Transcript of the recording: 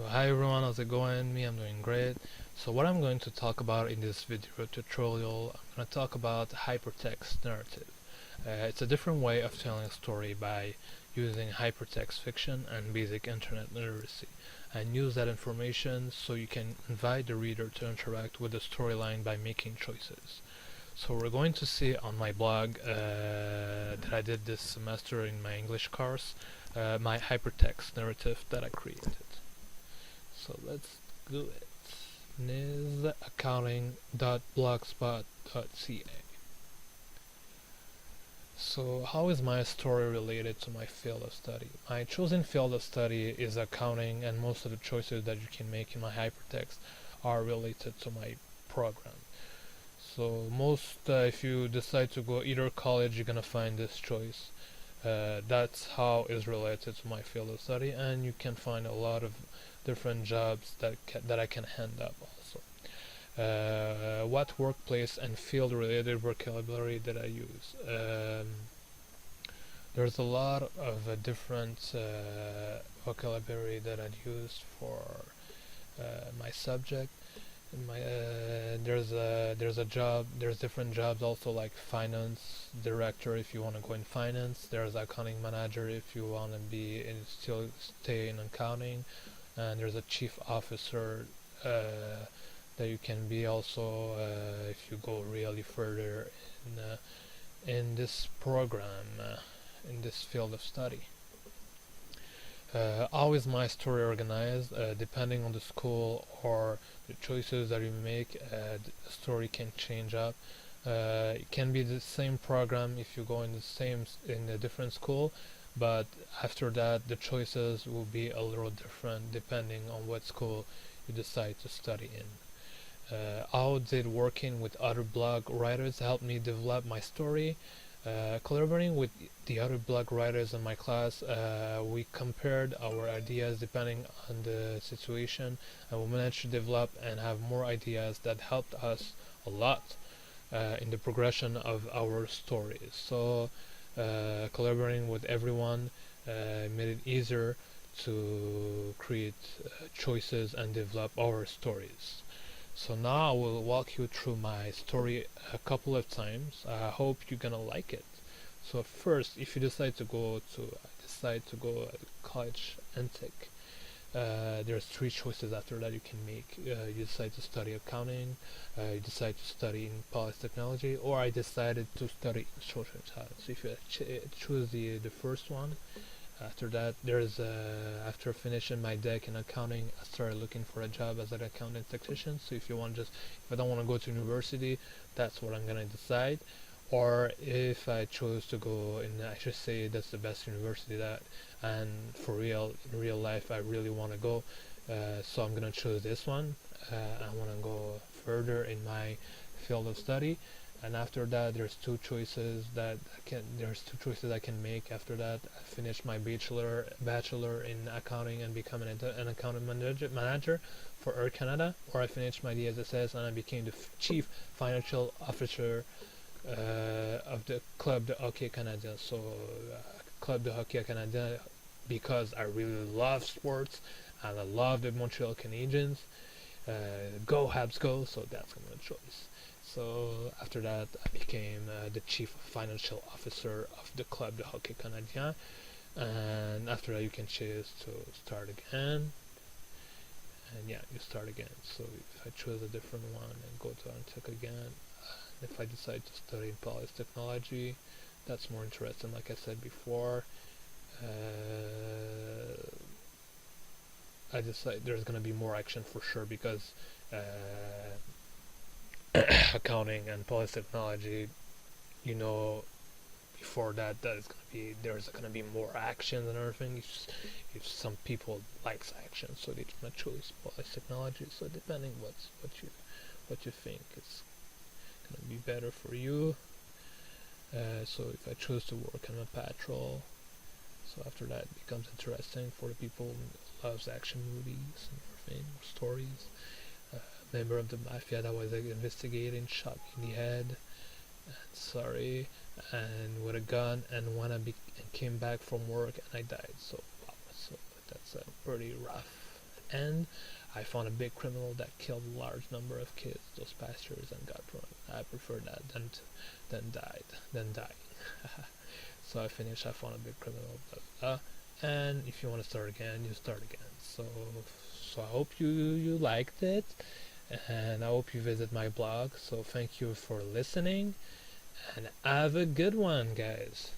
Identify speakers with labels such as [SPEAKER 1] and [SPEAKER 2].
[SPEAKER 1] So hi everyone, how's it going? I'm doing great. So what I'm going to talk about in this video tutorial, I'm going to talk about hypertext narrative. It's a different way of telling a story by using hypertext fiction and basic internet literacy, and use that information so you can invite the reader to interact with the storyline by making choices. So we're going to see on my blog that I did this semester in my English course, my hypertext narrative that I created. So let's do it. nizaccounting.blogspot.ca. So how is my story related to my field of study? My chosen field of study is accounting, and most of the choices that you can make in my hypertext are related to my program. So if you decide to go either college, you're gonna find this choice. That's how is related to my field of study, and you can find a lot of different jobs that I can hand up also. What workplace and field related vocabulary that I use? There's a lot of different vocabulary that I use for my subject. There's different jobs also, like finance director if you want to go in finance. There's accounting manager if you want to still stay in accounting, and there's a chief officer that you can be also if you go really further in this program, in this field of study. How is my story organized? Depending on the school or the choices that you make, the story can change up. It can be the same program if you go in a different school, but after that the choices will be a little different depending on what school you decide to study in. How did working with other blog writers help me develop my story? Collaborating with the other blog writers in my class, we compared our ideas depending on the situation, and we managed to develop and have more ideas that helped us a lot in the progression of our stories. So collaborating with everyone made it easier to create choices and develop our stories. So now I will walk you through my story a couple of times. I hope you're gonna like it. So first, if you decide to go to college and tech, there's three choices after that you can make. You decide to study accounting, you decide to study in policy technology, or I decided to study social science. If you choose the first one, after that, after finishing my deck in accounting, I started looking for a job as an accounting technician. So if I don't want to go to university, that's what I'm gonna decide. Or if I chose to go in, I should say that's the best university and in real life, I really want to go. So I'm gonna choose this one. I want to go further in my field of study. And after that, there's two choices I can make. After that, I finish my bachelor in accounting and become an accounting manager for Air Canada, or I finished my DSSS and I became the chief financial officer of the Club de Hockey Canadien. So Club de Hockey Canadien, because I really love sports and I love the Montreal Canadiens. Go Habs go! So that's my choice. So after that, I became the chief financial officer of the Club de Hockey Canadien, and after that you can choose to start again, and yeah, you start again. So if I choose a different one and go to Antec again, and if I decide to study in policy technology, that's more interesting. Like I said before, I decide there's gonna be more action for sure, because accounting and policy technology, before there's gonna be more action and everything. If some people likes action, so they're gonna choose policy technology. So depending what you think is gonna be better for you. So if I choose to work on a patrol, so after that it becomes interesting for the people who loves action movies and everything, stories. Member of the mafia that was investigating shot me in the head, and with a gun, and when I came back from work and I died. So wow, so that's pretty rough end, I found a big criminal that killed a large number of kids, those pastors, and got run. I prefer that than dying. So I finished. I found a big criminal, blah, blah, blah. And if you want to start again, you start again. So I hope you liked it, and I hope you visit my blog. So thank you for listening, and have a good one, guys.